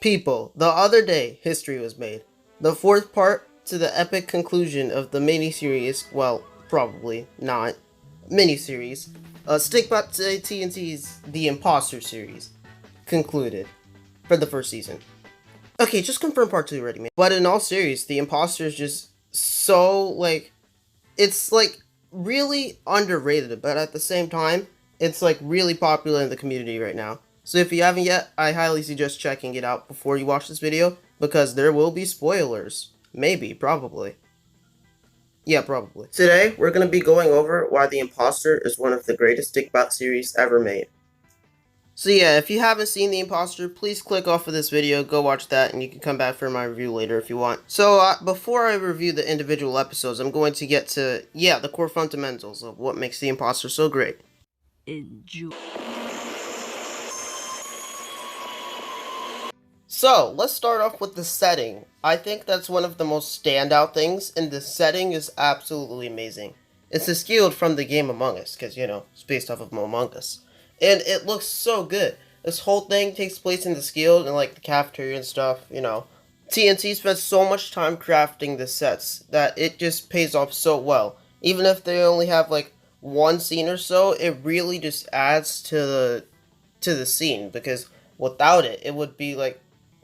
People, the other day, history was made. The fourth part to the epic conclusion of the miniseries, well, probably not, miniseries, Stikbot TNT's The Imposter series, concluded for the first season. Okay, just confirm part 2 already, man. But in all seriousness, The Imposter is just so, it's, really underrated, but at the same time, it's, really popular in the community right now. So if you haven't yet, I highly suggest checking it out before you watch this video, because there will be spoilers. Maybe, probably. Yeah, probably. Today, we're going to be going over why The Imposter is one of the greatest Stikbot series ever made. So yeah, if you haven't seen The Imposter, please click off of this video, go watch that, and you can come back for my review later if you want. So before I review the individual episodes, I'm going to get to, the core fundamentals of what makes The Imposter so great. Enjoy. So, let's start off with the setting. I think that's one of the most standout things, and the setting is absolutely amazing. It's distilled from the game Among Us, because, it's based off of Among Us. And it looks so good. This whole thing takes place in the Skilled and, the cafeteria and stuff, TNT spent so much time crafting the sets that it just pays off so well. Even if they only have, one scene or so, it really just adds to the scene, because without it, it would be,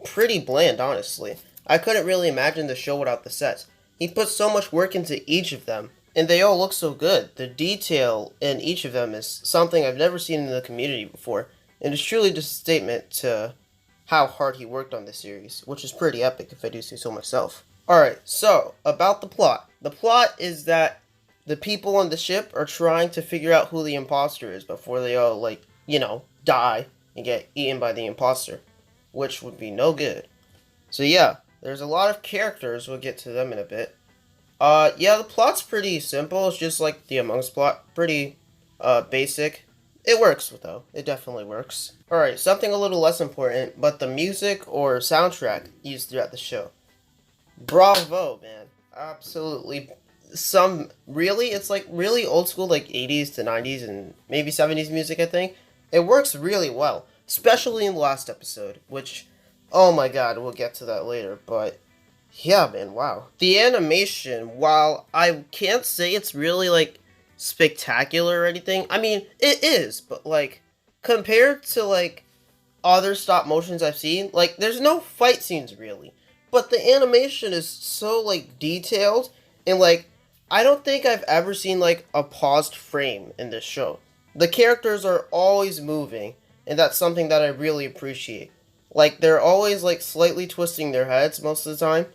pretty bland, honestly. I couldn't really imagine the show without the sets. He put so much work into each of them, and they all look so good. The detail in each of them is something I've never seen in the community before, and it's truly just a statement to how hard he worked on this series, which is pretty epic if I do say so myself. Alright, so, about the plot. The plot is that the people on the ship are trying to figure out who the imposter is before they all, die and get eaten by the imposter, which would be no good. So yeah, there's a lot of characters, we'll get to them in a bit. The plot's pretty simple, it's just like the Among Us plot, pretty, basic. It works, though, it definitely works. Alright, something a little less important, but the music or soundtrack used throughout the show. Bravo, man. Absolutely. It's really old school, 80s to 90s and maybe 70s music, I think. It works really well. Especially in the last episode, which, oh my god, we'll get to that later, but, yeah, man, wow. The animation, while I can't say it's really, spectacular or anything, I mean, it is, but, compared to, other stop motions I've seen, there's no fight scenes, really, but the animation is so, detailed, and, I don't think I've ever seen, a paused frame in this show. The characters are always moving, and that's something that I really appreciate. They're always, slightly twisting their heads most of the time.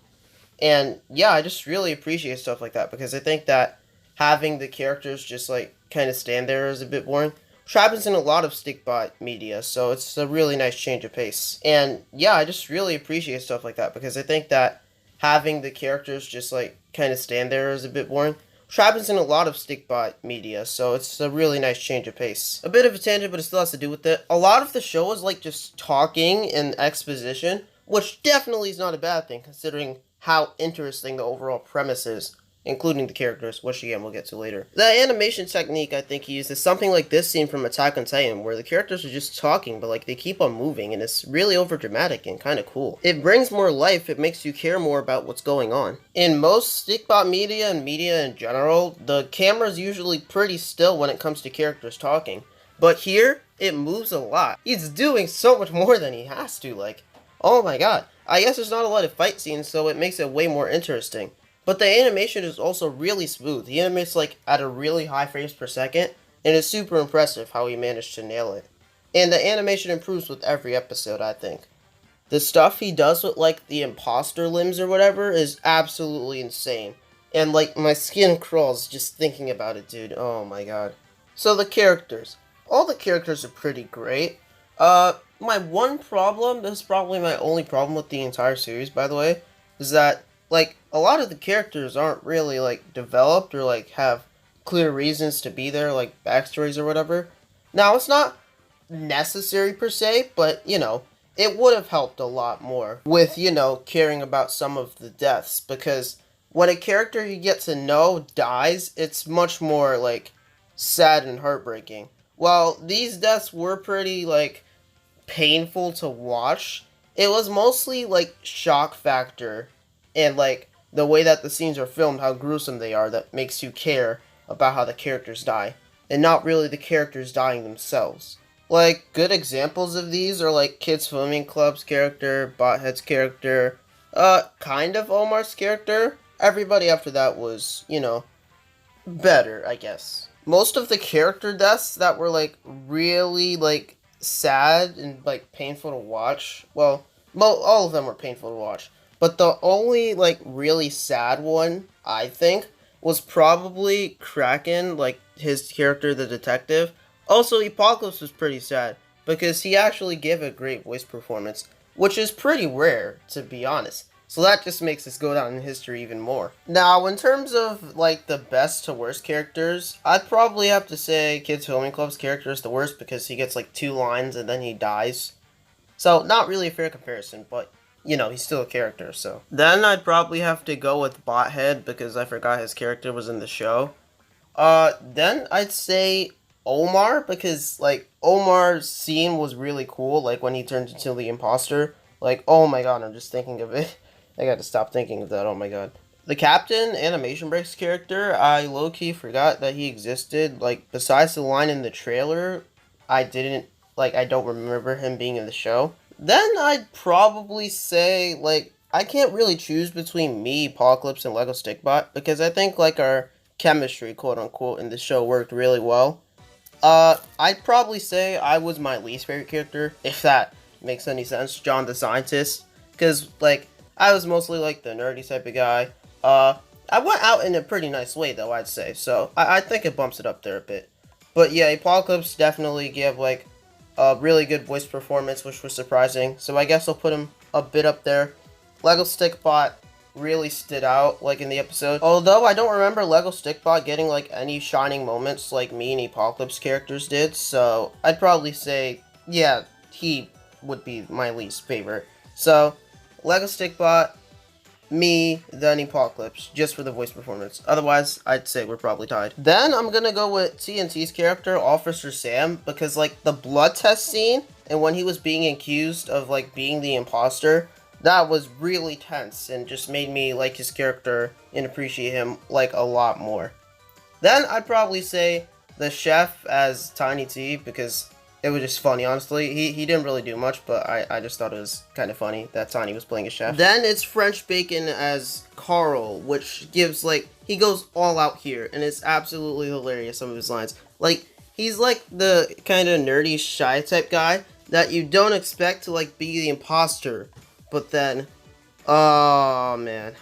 And, yeah, I just really appreciate stuff like that, because I think that having the characters just, kind of stand there is a bit boring. Which happens in a lot of Stikbot media, so it's a really nice change of pace. And, yeah, I just really appreciate stuff like that, because I think that having the characters just, kind of stand there is a bit boring. Which happens in a lot of Stikbot media, so it's a really nice change of pace. A bit of a tangent, but it still has to do with it. A lot of the show is just talking and exposition, which definitely is not a bad thing, considering how interesting the overall premise is, including the characters, which again we'll get to later. The animation technique I think he used is something like this scene from Attack on Titan, where the characters are just talking, but they keep on moving, and it's really overdramatic and kind of cool. It brings more life, it makes you care more about what's going on. In most Stikbot media and media in general, the camera's usually pretty still when it comes to characters talking. But here, it moves a lot. He's doing so much more than he has to, oh my god. I guess there's not a lot of fight scenes, so it makes it way more interesting. But the animation is also really smooth. He animates at a really high frames per second, and it's super impressive how he managed to nail it. And the animation improves with every episode, I think. The stuff he does with the imposter limbs or whatever is absolutely insane. And my skin crawls just thinking about it, dude. Oh my god. So the characters. All the characters are pretty great. My one problem, this is probably my only problem with the entire series, by the way, is that a lot of the characters aren't really, developed or, have clear reasons to be there, backstories or whatever. Now, it's not necessary per se, but, it would have helped a lot more with, caring about some of the deaths, because when a character you get to know dies, it's much more, sad and heartbreaking. While these deaths were pretty, painful to watch, It was mostly like shock factor and like the way that the scenes are filmed, how gruesome they are, that makes you care about how the characters die, and not really the characters dying themselves. Like, good examples of these are like Kids Filming Club's character, Bothead's character, kind of Omar's character. Everybody after that was, better, I guess. Most of the character deaths that were like really like sad and like painful to watch. Well, all of them were painful to watch. But the only like really sad one, I think, was probably Kraken, like his character, the detective. Also, Apocalypse was pretty sad because he actually gave a great voice performance, which is pretty rare, to be honest. So that just makes this go down in history even more. Now, in terms of, like, the best to worst characters, I'd probably have to say Kids Filming Club's character is the worst because he gets, like, 2 lines and then he dies. So, not really a fair comparison, but, he's still a character, so. Then I'd probably have to go with Bothead because I forgot his character was in the show. Then I'd say Omar because, like, Omar's scene was really cool, like, when he turned into the imposter. Like, oh my god, I'm just thinking of it. I gotta stop thinking of that, oh my god. The Captain, Animation Break's character, I low-key forgot that he existed. Like, besides the line in the trailer, I don't remember him being in the show. Then I'd probably say, like, I can't really choose between me, Apocalypse, and Lego Stikbot, because I think, like, our chemistry, quote-unquote, in the show worked really well. I'd probably say I was my least favorite character, if that makes any sense, John the Scientist, because, like, I was mostly, like, the nerdy type of guy. I went out in a pretty nice way, though, I'd say, so I think it bumps it up there a bit. But yeah, Apocalypse definitely gave, like, a really good voice performance, which was surprising, so I guess I'll put him a bit up there. Lego Stikbot really stood out, like, in the episode. Although I don't remember Lego Stikbot getting, like, any shining moments like me and Apocalypse characters did, so I'd probably say, yeah, he would be my least favorite. So, Lego Stikbot, me, then Apocalypse, just for the voice performance. Otherwise, I'd say we're probably tied. Then I'm gonna go with TNT's character, Officer Sam, because, like, the blood test scene, and when he was being accused of, like, being the imposter, that was really tense, and just made me like his character and appreciate him, like, a lot more. Then I'd probably say the chef as Tiny T, because it was just funny, honestly. He didn't really do much, but I just thought it was kind of funny that Tiny was playing a chef. Then it's French Bacon as Carl, which gives, like, he goes all out here, and it's absolutely hilarious, some of his lines. Like, he's, like, the kind of nerdy, shy type guy that you don't expect to, like, be the imposter, but then, oh man.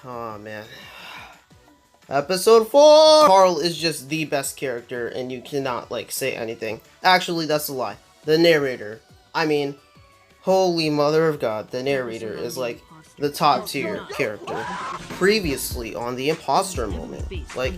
Episode 4! Carl is just the best character, and you cannot, like, say anything. Actually, that's a lie. The narrator. I mean, holy mother of God, the narrator is, like, the top tier character. Previously on the imposter moment. Like,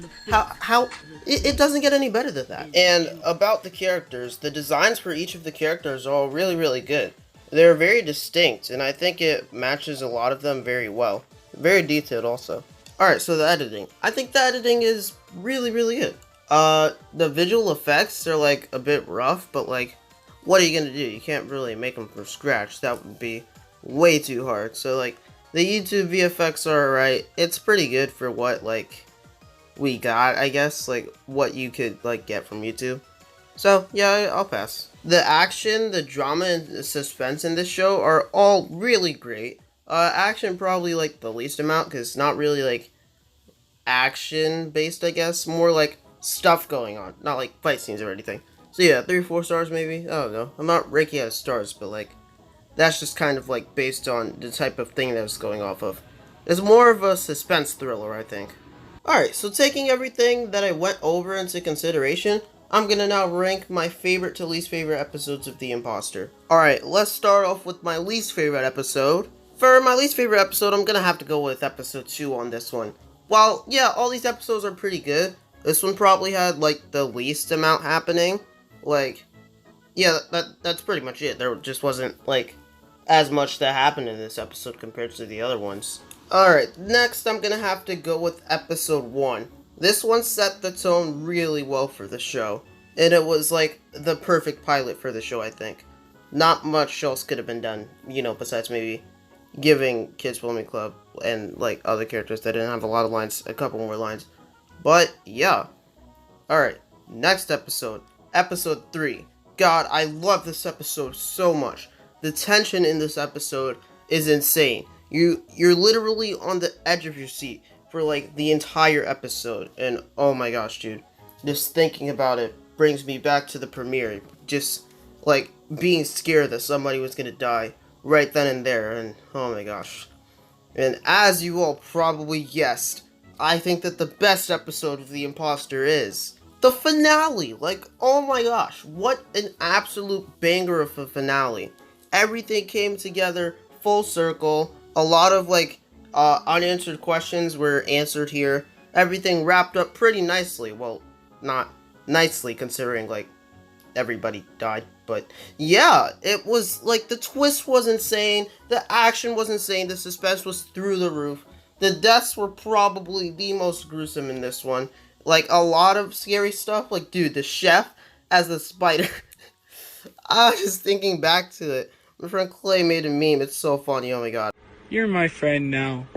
it doesn't get any better than that. And about the characters, the designs for each of the characters are all really, really good. They're very distinct, and I think it matches a lot of them very well. Very detailed also. Alright, so the editing. I think the editing is really, really good. The visual effects are, like, a bit rough, but, like, what are you gonna do? You can't really make them from scratch. That would be way too hard. So, like, the YouTube VFX are alright. It's pretty good for what, like, we got, I guess. Like, what you could, like, get from YouTube. So, yeah, I'll pass. The action, the drama, and the suspense in this show are all really great. Action probably, like, the least amount, because it's not really, like, action-based, I guess. More, like, stuff going on. Not, like, fight scenes or anything. So, yeah, 3 or 4 stars, maybe? I don't know. I'm not ranking out stars, but, like, that's just kind of, like, based on the type of thing that it's going off of. It's more of a suspense thriller, I think. Alright, so taking everything that I went over into consideration, I'm gonna now rank my favorite to least favorite episodes of The Imposter. Alright, let's start off with my least favorite episode. For my least favorite episode, I'm gonna have to go with episode 2 on this one. While, yeah, all these episodes are pretty good, this one probably had, like, the least amount happening. Like, yeah, that's pretty much it. There just wasn't, like, as much that happened in this episode compared to the other ones. Alright, next I'm gonna have to go with episode 1. This one set the tone really well for the show, and it was, like, the perfect pilot for the show, I think. not much else could have been done, besides maybe giving KidsFilmingClub and like other characters that didn't have a lot of lines, a couple more lines. But yeah. Alright, next episode. Episode 3. God, I love this episode so much. The tension in this episode is insane. You're literally on the edge of your seat for like the entire episode, and oh my gosh, dude, just thinking about it brings me back to the premiere. Just like being scared that somebody was gonna die right then and there, and oh my gosh. And as you all probably guessed, I think that the best episode of The Imposter is the finale. Like, oh my gosh, what an absolute banger of a finale. Everything came together full circle. A lot of like unanswered questions were answered here. Everything wrapped up pretty nicely. Well, not nicely considering like everybody died, but yeah, it was like the twist was insane, the action was insane, the suspense was through the roof. The deaths were probably the most gruesome in this one. Like a lot of scary stuff, like dude, the chef as the spider. I was just thinking back to it. My friend Clay made a meme. It's so funny. Oh my god. You're my friend now.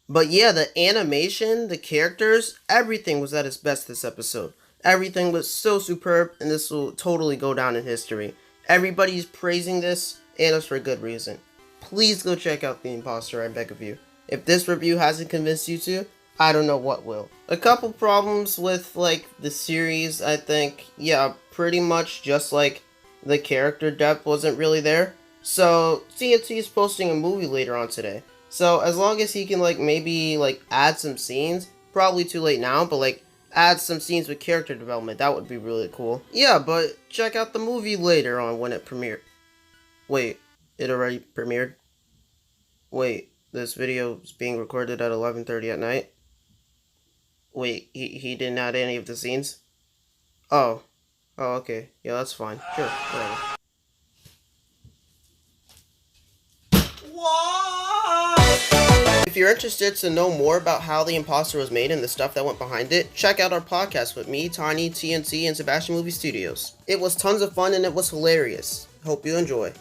But yeah, the animation, the characters, everything was at its best this episode. Everything was so superb, and this will totally go down in history. Everybody's praising this, and it's for good reason. Please go check out The Imposter, I beg of you. If this review hasn't convinced you to, I don't know what will. A couple problems with, like, the series, I think. Yeah, pretty much just, like, the character depth wasn't really there. So, TNT is posting a movie later on today. So, as long as he can, like, maybe, like, add some scenes, probably too late now, but, like, add some scenes with character development, that would be really cool. Yeah, but check out the movie later on when it premiered. Wait, it already premiered? Wait, this video is being recorded at 11:30 at night? Wait, he didn't add any of the scenes? Oh, okay. Yeah, that's fine. Sure, whatever. If you're interested to know more about how The Imposter was made and the stuff that went behind it, check out our podcast with me, TinyTTM, and Sebastian Movie Studios. It was tons of fun and it was hilarious. Hope you enjoy.